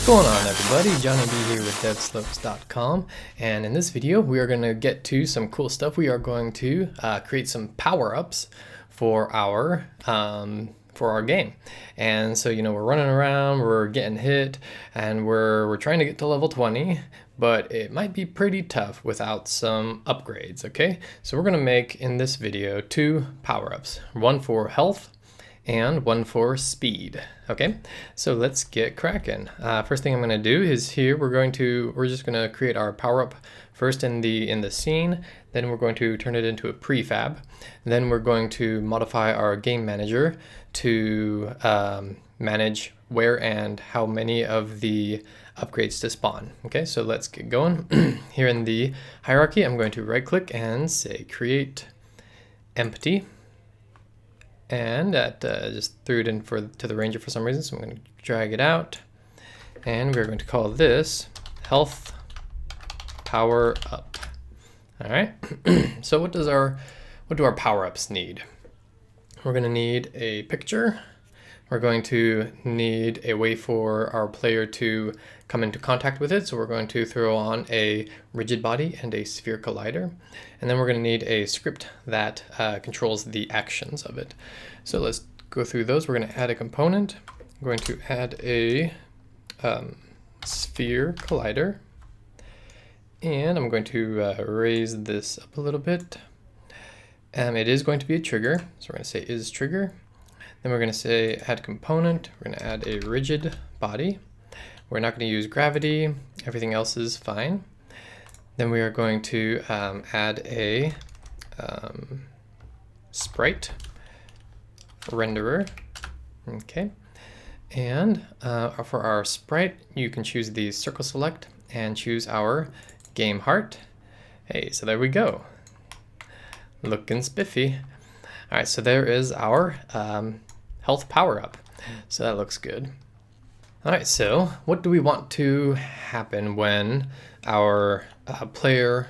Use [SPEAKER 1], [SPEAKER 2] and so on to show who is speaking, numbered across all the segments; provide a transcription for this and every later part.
[SPEAKER 1] going on, everybody? Johnny B here with devslopes.com, and in this video we are going to get to some cool stuff. We are going to create some power-ups for our game. And so, you know, we're running around, we're getting hit, and we're trying to get to level 20, but it might be pretty tough without some upgrades. Okay, so we're going to make in this video two power-ups, one for health and one for speed. Okay, so let's get cracking. First thing I'm going to do is here we're just going to create our power up first in the scene. Then we're going to turn it into a prefab. Then we're going to modify our game manager to manage where and how many of the upgrades to spawn. Okay, so let's get going. Here in the hierarchy, I'm going to right click and say create empty. And that just threw it in to the ranger for some reason, so I'm going to drag it out. And we're going to call this health power up. All right. So what do our power ups need? We're going to need a picture. We're going to need a way for our player to come into contact with it. So we're going to throw on a rigid body and a sphere collider. And then we're going to need a script that controls the actions of it. So let's go through those. We're going to add a component. I'm going to add a sphere collider. And I'm going to raise this up a little bit. It is going to be a trigger. So we're going to say is trigger. Then we're going to say add component. We're going to add a rigid body. We're not going to use gravity. Everything else is fine. Then we are going to add a sprite renderer. Okay. And for our sprite, you can choose the circle select and choose our game heart. Hey, so there we go. Looking spiffy. All right, so there is our health power up. So that looks good. All right, so what do we want to happen when our player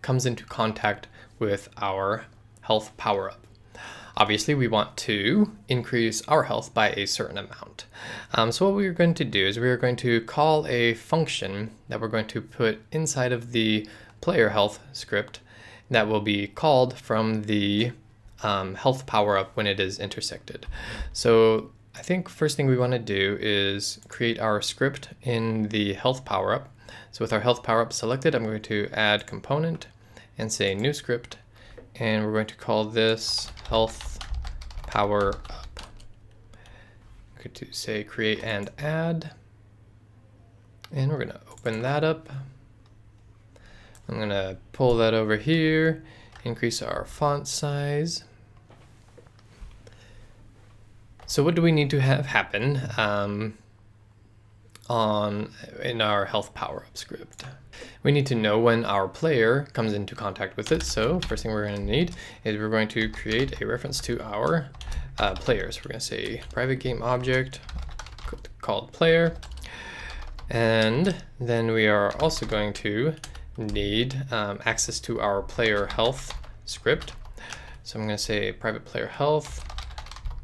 [SPEAKER 1] comes into contact with our health power up? Obviously, we want to increase our health by a certain amount. So what we're going to do is we're going to call a function that we're going to put inside of the player health script that will be called from the health power up when it is intersected. So I think first thing we want to do is create our script in the health power up. So with our health power up selected, I'm going to add component and say new script, and we're going to call this health power up. I'm going to say create and add, and we're going to open that up. I'm going to pull that over here, increase our font size. So what do we need to have happen in our health power up script? We need to know when our player comes into contact with it. So first thing we're going to need is we're going to create a reference to our players. We're going to say private game object called player. And then we are also going to need access to our player health script. So I'm going to say private player health,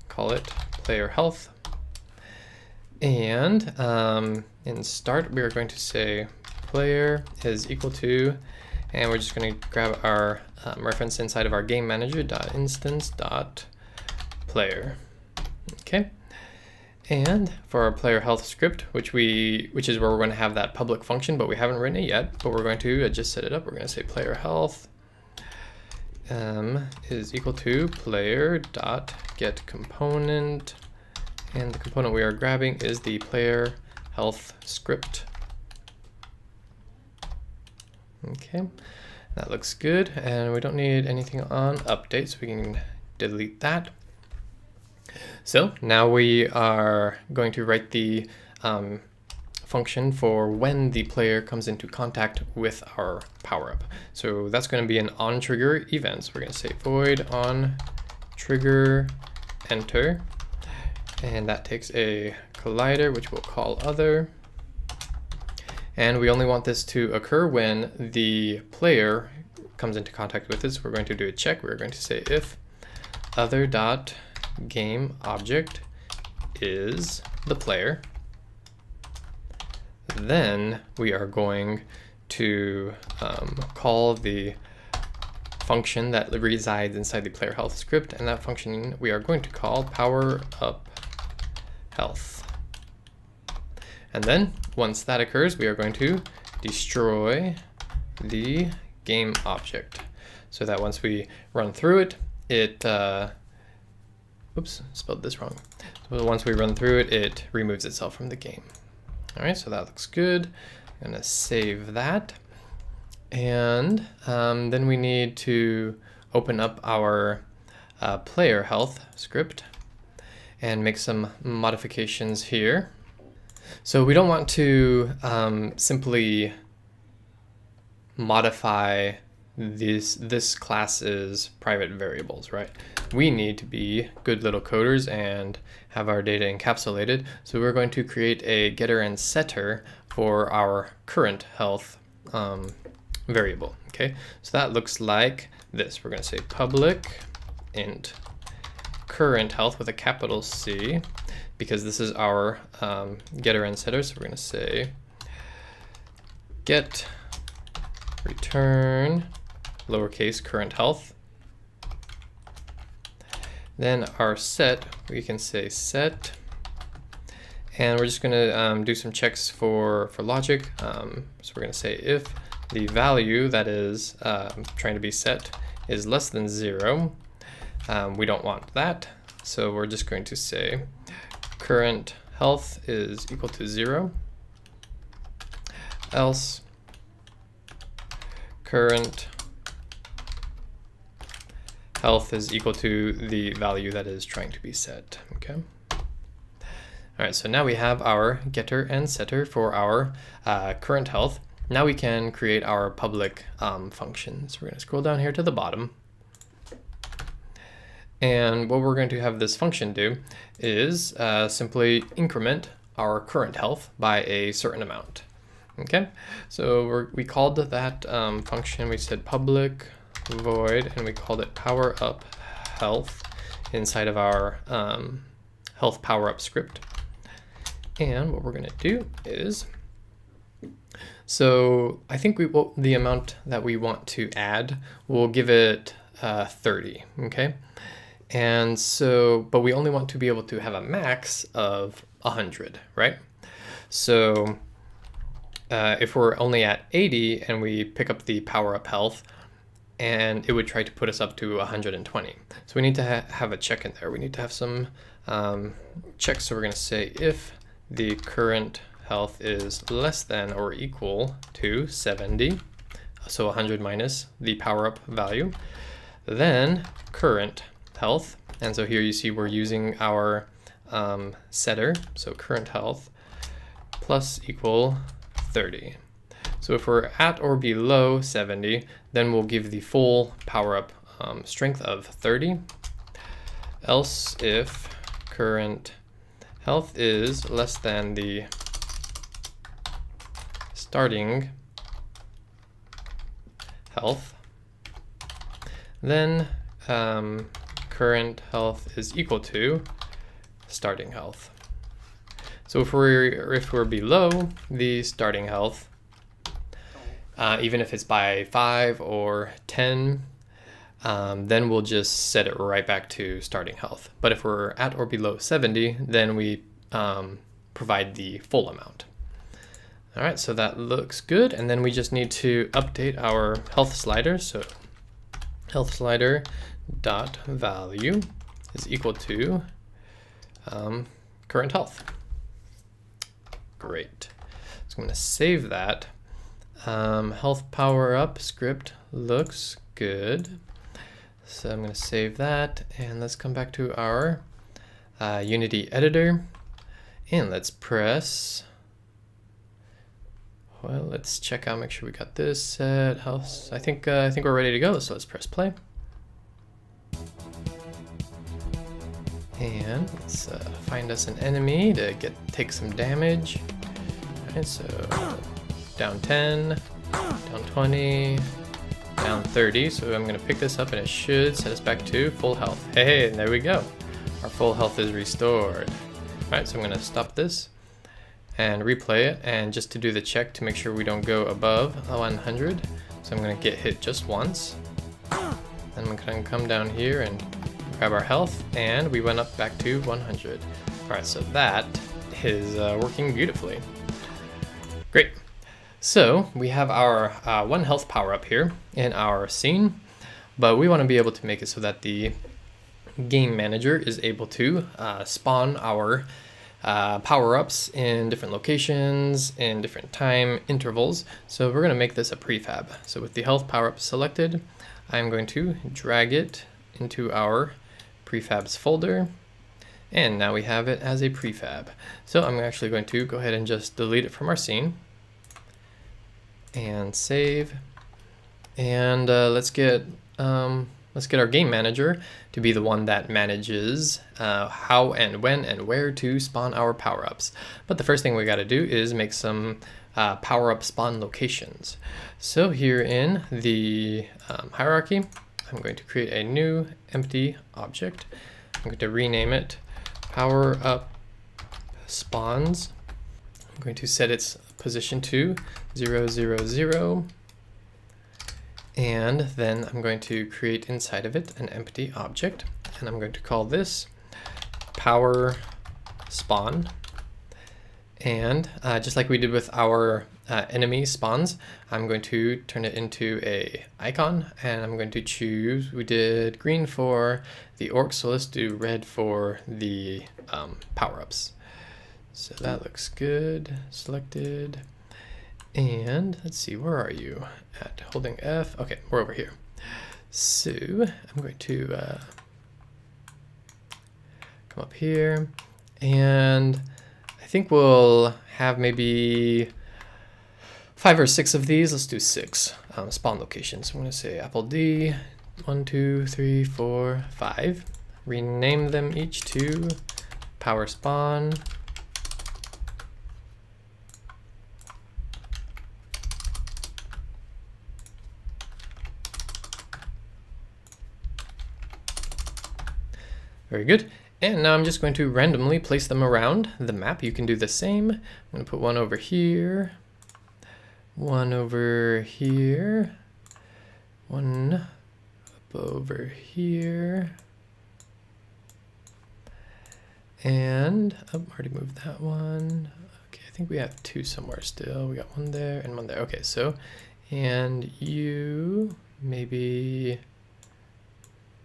[SPEAKER 1] call it player health. And in start, we are going to say player is equal to, and we're just going to grab our reference inside of our game manager .instance.player. Okay. And for our player health script, which is where we're going to have that public function, but we haven't written it yet, but we're going to just set it up. We're going to say player health is equal to player.get component, and the component we are grabbing is the player health script. Okay, that looks good, and we don't need anything on update, so we can delete that. So now we are going to write the function for when the player comes into contact with our power up. So that's going to be an on trigger event. So we're going to say void on trigger enter, and that takes a collider, which we'll call other. And we only want this to occur when the player comes into contact with it. So we're going to do a check. We're going to say if other dot game object is the player, then we are going to call the function that resides inside the player health script, and that function we are going to call powerup health. And then once that occurs, we are going to destroy the game object, so that once we run through it, oops, spelled this wrong. So once we run through it, it removes itself from the game. All right, so that looks good. I'm gonna save that. And then we need to open up our player health script and make some modifications here. So we don't want to simply modify this class's private variables, right? We need to be good little coders and have our data encapsulated. So we're going to create a getter and setter for our current health variable. Okay, so that looks like this. We're going to say public int current health with a capital C, because this is our getter and setter. So we're going to say get return lowercase current health. Then our set, we can say set, and we're just going to do some checks for logic. So we're going to say if the value that is trying to be set is less than 0, we don't want that. So we're just going to say current health is equal to 0, else current health is equal to the value that is trying to be set. Okay. All right, so now we have our getter and setter for our current health. Now we can create our public functions. We're going to scroll down here to the bottom. And what we're going to have this function do is simply increment our current health by a certain amount. Okay, so we called that function, we said public void, and we called it powerup health inside of our health powerup script. And what we're going to do is, so I think the amount that we want to add, we'll give it 30, okay? And so, but we only want to be able to have a max of 100, right? So if we're only at 80 and we pick up the powerup health, and it would try to put us up to 120. So we need to have a check in there. We need to have some checks. So we're going to say if the current health is less than or equal to 70, so 100 minus the powerup value, then current health. And so here you see we're using our setter, so current health plus equal 30. So if we're at or below 70, then we'll give the full powerup strength of 30. Else if current health is less than the starting health, then current health is equal to starting health. So if we're below the starting health, even if it's by 5 or 10, then we'll just set it right back to starting health. But if we're at or below 70, then we provide the full amount. All right, so that looks good. And then we just need to update our health slider. So health slider dot value is equal to current health. Great. So I'm going to save that. Health power up script looks good. So I'm going to save that, and let's come back to our Unity editor, and let's press, well, let's check out, make sure we got this set. Health, I think we're ready to go. So let's press play. And let's find us an enemy to take some damage. All right, so down 10, down 20, down 30. So I'm going to pick this up, and it should set us back to full health. Hey, and there we go. Our full health is restored. All right, so I'm going to stop this, and replay it, and just to do the check to make sure we don't go above 100. So I'm going to get hit just once. Then I'm going to come down here and grab our health, and we went up back to 100. Alright, so that is working beautifully. Great. So we have our 1 health power up here in our scene, but we want to be able to make it so that the game manager is able to spawn our power-ups in different locations, in different time intervals. So we're going to make this a prefab. So with the health power-up selected, I'm going to drag it into our prefabs folder, and now we have it as a prefab. So I'm actually going to go ahead and just delete it from our scene and save, and let's get our game manager to be the one that manages how and when and where to spawn our power-ups. But the first thing we got to do is make some power-up spawn locations. So here in the hierarchy, I'm going to create a new empty object. I'm going to rename it power-up spawns. I'm going to set its position to 0, 0, 0. And then I'm going to create inside of it an empty object, and I'm going to call this power spawn. And just like we did with our enemy spawns, I'm going to turn it into a icon, and I'm going to choose, we did green for the orcs, so let's do red for the power-ups. So that looks good, selected. And let's see, where are you at? Holding F. Okay, we're over here. So I'm going to come up here, and I think we'll have maybe 5 or 6 of these. Let's do 6 spawn locations. I'm going to say Apple D, 1, 2, 3, 4, 5. Rename them each to power spawn. Very good. And now I'm just going to randomly place them around the map. You can do the same. I'm going to put one over here, one over here, one up over here, and oh, I already moved that one. Okay, I think we have 2 somewhere still. We got one there and one there. Okay, so, and you maybe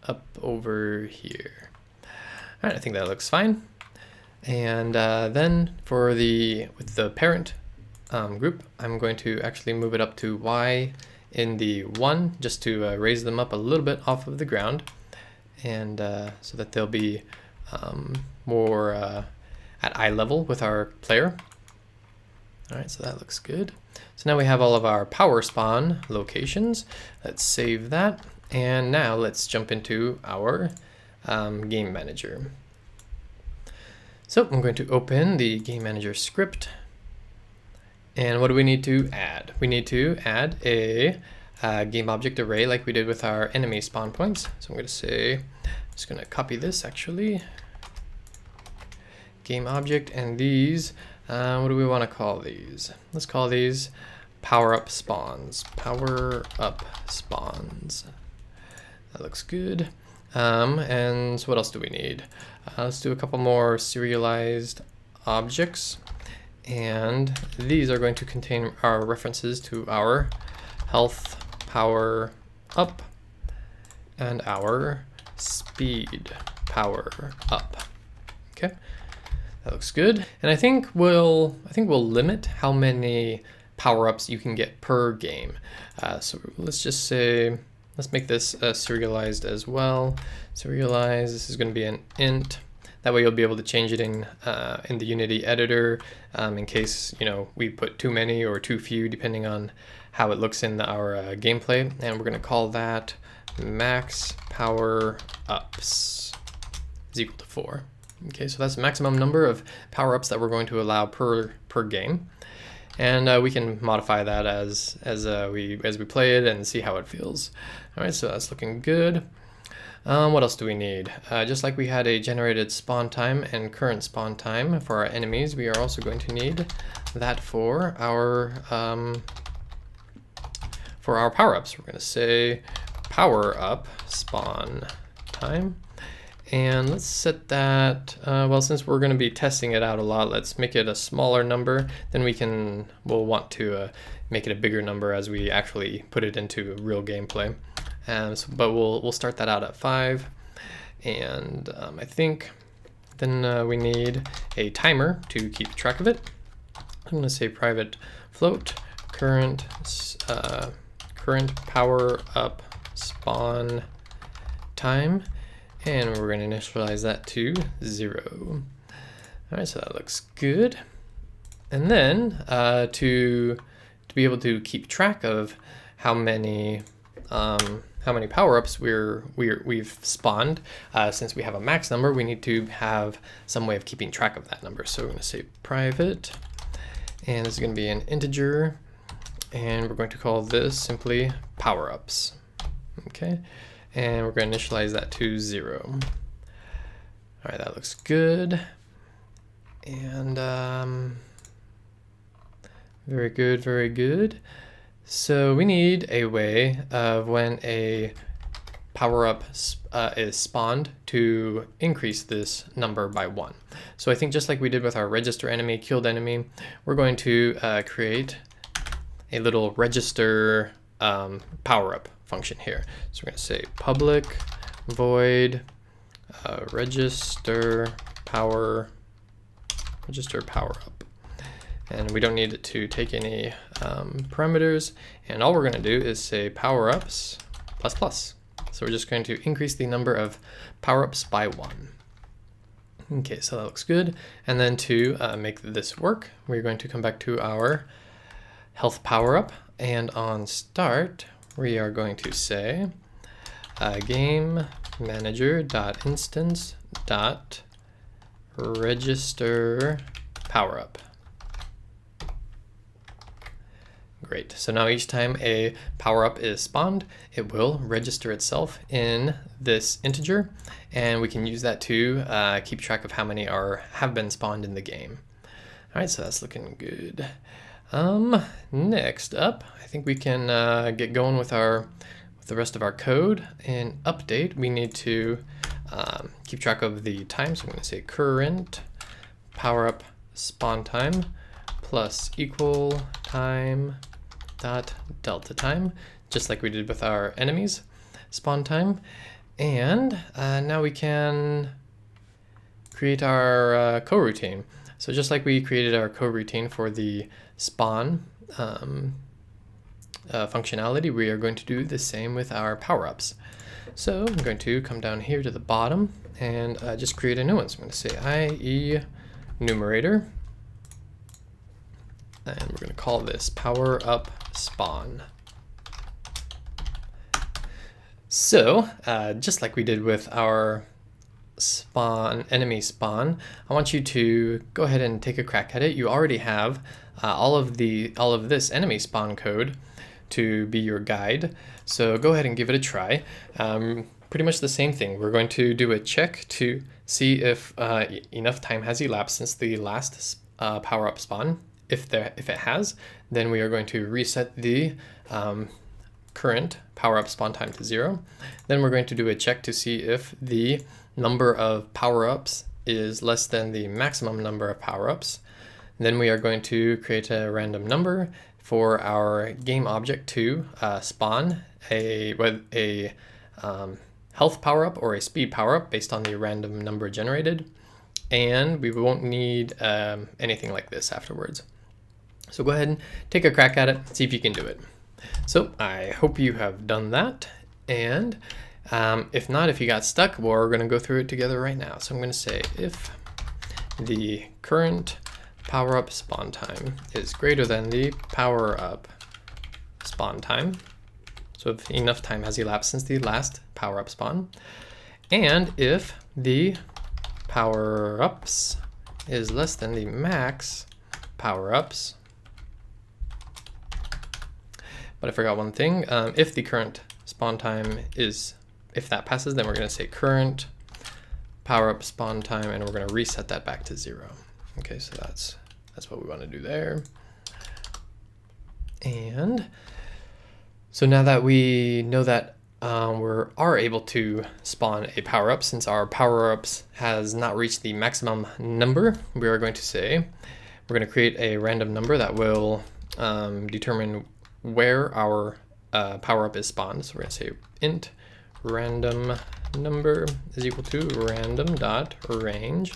[SPEAKER 1] up over here. All right, I think that looks fine. And then for with the parent group, I'm going to actually move it up to Y in the 1, just to raise them up a little bit off of the ground, and so that they'll be more at eye level with our player. All right, so that looks good. So now we have all of our power spawn locations. Let's save that, and now let's jump into our game manager. So I'm going to open the game manager script, and what do we need to add? We need to add a game object array like we did with our enemy spawn points. So I'm going to say, I'm just going to copy this actually, game object, and these, what do we want to call these? Let's call these power up spawns. Power up spawns. That looks good. And so what else do we need? Let's do a couple more serialized objects, and these are going to contain our references to our health power up and our speed power up. Okay, that looks good. And I think we'll limit how many power-ups you can get per game. So let's just say, let's make this serialized as well. Serialized, this is going to be an int. That way you'll be able to change it in the Unity editor in case, you know, we put too many or too few, depending on how it looks in our gameplay. And we're going to call that max power ups is equal to 4. Okay, so that's the maximum number of power ups that we're going to allow per game. And we can modify that as we play it and see how it feels. All right, so that's looking good. What else do we need? Just like we had a generated spawn time and current spawn time for our enemies, we are also going to need that for our power-ups. We're going to say power up spawn time. And let's set that, well, since we're going to be testing it out a lot, let's make it a smaller number. Then we'll want to make it a bigger number as we actually put it into real gameplay. But we'll start that out at 5. And I think then we need a timer to keep track of it. I'm going to say private float current power up spawn time. And we're going to initialize that to 0. All right, so that looks good. And then to be able to keep track of how many power-ups we've spawned, since we have a max number, we need to have some way of keeping track of that number. So we're going to say private, and this is going to be an integer, and we're going to call this simply power-ups. Okay. And we're going to initialize that to 0. All right, that looks good. And very good, very good. So we need a way of when a power-up is spawned to increase this number by 1. So I think just like we did with our register enemy, killed enemy, we're going to create a little register power-up function here. So we're going to say public void register power up, and we don't need it to take any parameters, and all we're going to do is say power-ups plus. So we're just going to increase the number of power-ups by 1. Okay, so that looks good. And then to make this work, we're going to come back to our health power-up, and on start we are going to say game manager.instance register power-up. Great. So now each time a power-up is spawned, it will register itself in this integer, and we can use that to keep track of how many have been spawned in the game. All right, so that's looking good. Next up, I think we can get going with the rest of our code. In update, we need to keep track of the time. So I'm going to say current power-up spawn time plus equal time dot delta time, just like we did with our enemies spawn time. And now we can create our coroutine. So just like we created our coroutine for the spawn functionality, we are going to do the same with our power-ups. So I'm going to come down here to the bottom and just create a new one. So I'm going to say IE numerator, and we're going to call this power-up spawn. So just like we did with our enemy spawn, I want you to go ahead and take a crack at it. You already have all of this enemy spawn code to be your guide, so go ahead and give it a try. Pretty much the same thing. We're going to do a check to see if enough time has elapsed since the last power-up spawn. If it has, then we are going to reset the current power-up spawn time to 0. Then we're going to do a check to see if the number of power-ups is less than the maximum number of power-ups. Then we are going to create a random number for our game object to spawn a health power-up or a speed power-up based on the random number generated. And we won't need anything like this afterwards. So go ahead and take a crack at it, see if you can do it. So I hope you have done that, and if not, if you got stuck, we're going to go through it together right now. So I'm going to say if the current power-up spawn time is greater than the power-up spawn time, so if enough time has elapsed since the last power-up spawn, and if the power-ups is less than the max power-ups. But I forgot one thing. If the current spawn time is if that passes, then we're going to say current power up spawn time, and we're going to reset that back to 0. Okay, so that's what we want to do there. And so now that we know that we are able to spawn a power-up, since our power-ups has not reached the maximum number, we are going to say we're going to create a random number that will determine where our power-up is spawned. So we're going to say int random number is equal to random dot range,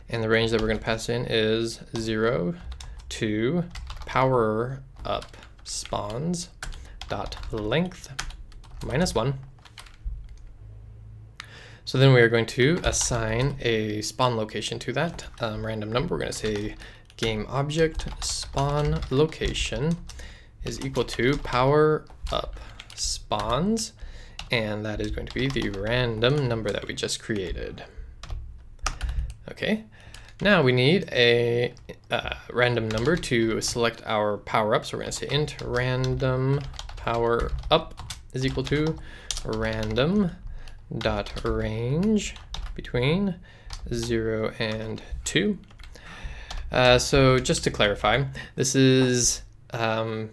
[SPEAKER 1] and the range that we're going to pass in is 0 to power up spawns dot length -1. So then we are going to assign a spawn location to that random number. We're going to say game object spawn location is equal to power up spawns, and that is going to be the random number that we just created. Okay, now we need a random number to select our power-up. So we're going to say int random power up is equal to random dot range between 0 and 2. So just to clarify, this is minimum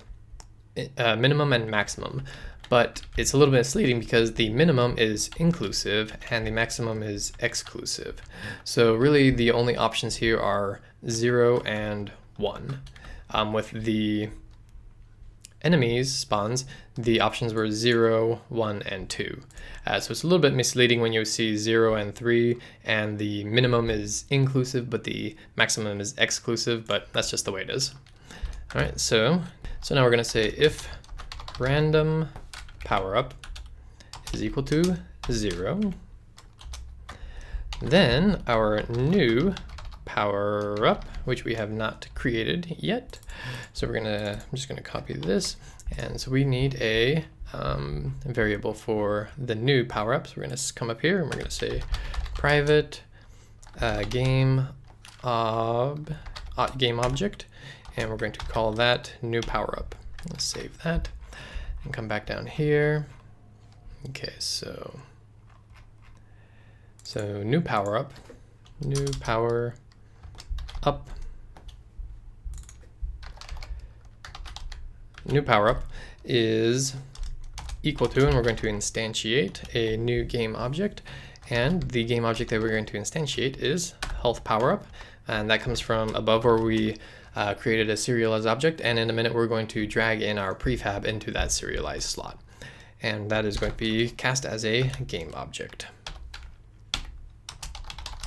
[SPEAKER 1] and maximum, but it's a little bit misleading because the minimum is inclusive and the maximum is exclusive. So really the only options here are 0 and 1. With the enemies spawns, the options were 0, 1, and 2. So it's a little bit misleading when you see 0 and 3, and the minimum is inclusive, but the maximum is exclusive, but that's just the way it is. All right, so now we're going to say if random power-up is equal to 0, then our new power-up, which we have not created yet. So I'm just gonna copy this, and so we need a variable for the new power-up. So we're gonna come up here and we're gonna say private game object, and we're going to call that new power-up. Let's save that and come back down here. Okay, so new power-up, new power up. New power-up is equal to, and we're going to instantiate a new game object, and the game object that we're going to instantiate is health power-up, and that comes from above where we created a serialized object, and in a minute we're going to drag in our prefab into that serialized slot, and that is going to be cast as a game object.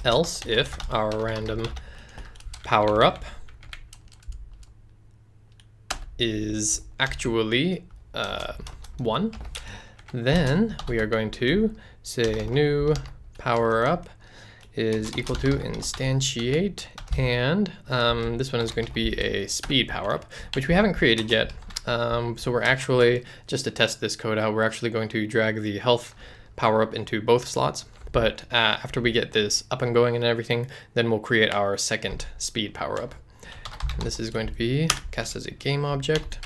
[SPEAKER 1] Else, if our random power-up is actually 1, then we are going to say new power-up is equal to instantiate, and this one is going to be a speed power-up, which we haven't created yet. So we're actually, just to test this code out, we're actually going to drag the health power-up into both slots. But after we get this up and going and everything, then we'll create our second speed power-up. And this is going to be cast as a game object.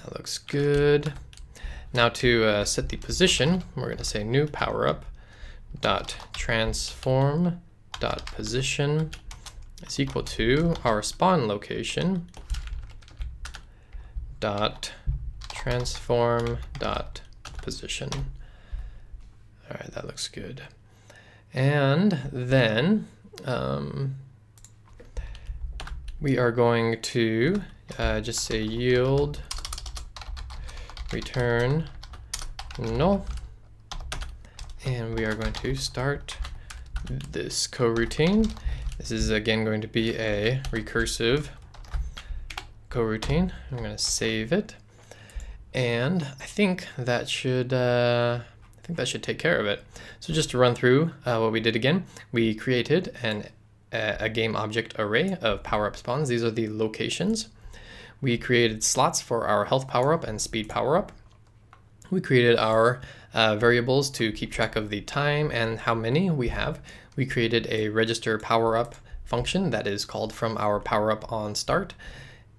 [SPEAKER 1] That looks good. Now to set the position, we're going to say new power-up dot transform dot position is equal to our spawn location dot transform dot position. All right, that looks good. And then we are going to just say yield return null, and we are going to start this coroutine. This is again going to be a recursive coroutine. I'm going to save it, and I think that should take care of it. So just to run through what we did again, we created a game object array of power-up spawns. These are the locations. We created slots for our health power-up and speed power-up. We created our variables to keep track of the time and how many we have. We created a register power-up function that is called from our power-up on start.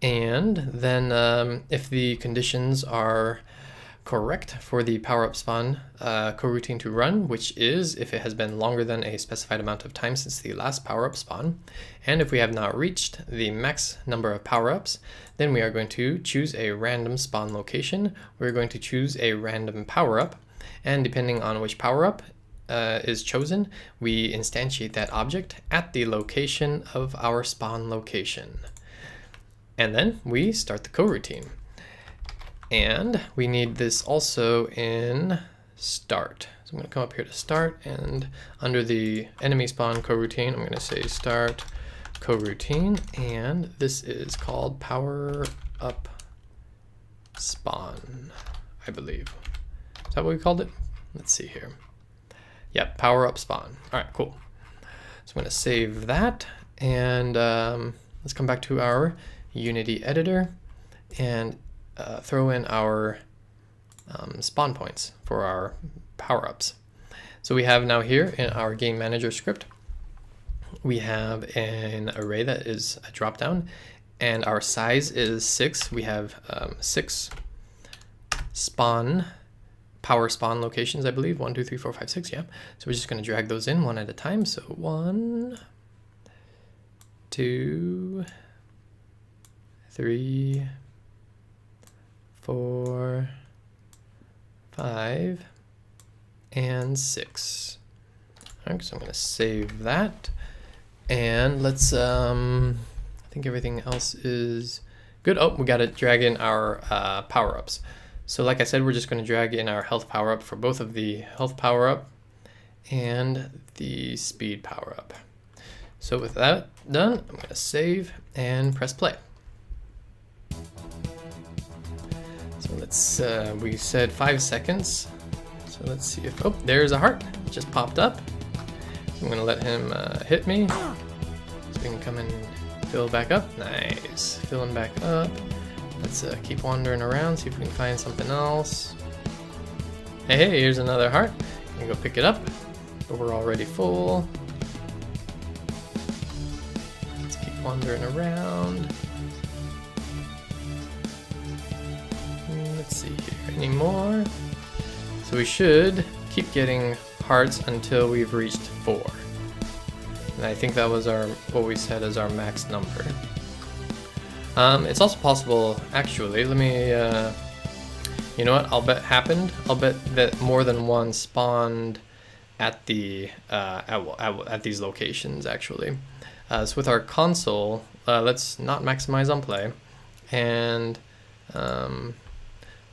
[SPEAKER 1] And then if the conditions are correct for the power-up spawn coroutine to run, which is if it has been longer than a specified amount of time since the last power-up spawn. And if we have not reached the max number of power-ups, then we are going to choose a random spawn location. We're going to choose a random power-up, and depending on which power-up is chosen, we instantiate that object at the location of our spawn location. And then we start the coroutine. And we need this also in start. So I'm going to come up here to start, and under the enemy spawn coroutine, I'm going to say start coroutine, and this is called power up spawn, I believe. Is that what we called it? Let's see here. Yep, power up spawn. All right, cool. So I'm going to save that, and let's come back to our Unity editor and throw in our spawn points for our power-ups. So we have now here in our game manager script, we have an array that is a drop-down, and our size is 6. We have 6 power spawn locations, I believe. 1, 2, 3, 4, 5, 6, yeah. So we're just going to drag those in one at a time. So 1, 2, 3, 4, 5, and 6. All right, so I'm going to save that, and let's I think everything else is good. Oh, we got to drag in our power-ups. So like I said, we're just going to drag in our health power-up for both of the health power-up and the speed power-up. So with that done, I'm going to save and press play. Let's we said 5 seconds, so let's see if, oh, there's a heart, it just popped up. So I'm gonna let him hit me so we can come and fill back up. Nice, filling back up. Let's keep wandering around, see if we can find something else. Hey, here's another heart. I'm gonna go pick it up, but we're already full. Let's keep wandering around. Let's see here, any more? So we should keep getting hearts until we've reached 4. And I think that was what we said as our max number. It's also possible, actually, let me, you know what, I'll bet that more than one spawned at the, at these locations, actually. So with our console, let's not maximize on play, and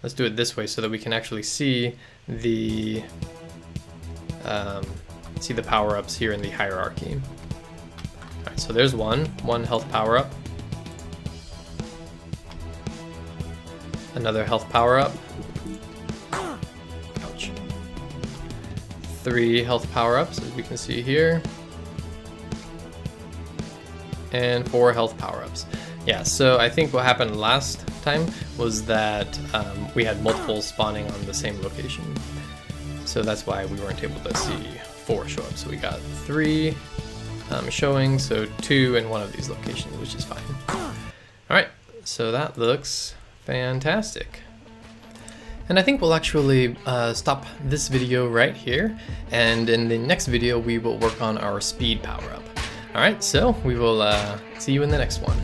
[SPEAKER 1] let's do it this way so that we can actually see the power-ups here in the hierarchy. All right, so there's one health power-up, another health power-up, ouch, 3 health power-ups as we can see here, and 4 health power-ups. Yeah, so I think what happened last time was that we had multiple spawning on the same location. So that's why we weren't able to see 4 show up. So we got 3 showing, so 2 in one of these locations, which is fine. All right, so that looks fantastic. And I think we'll actually stop this video right here, and in the next video we will work on our speed power-up. All right, so we will see you in the next one.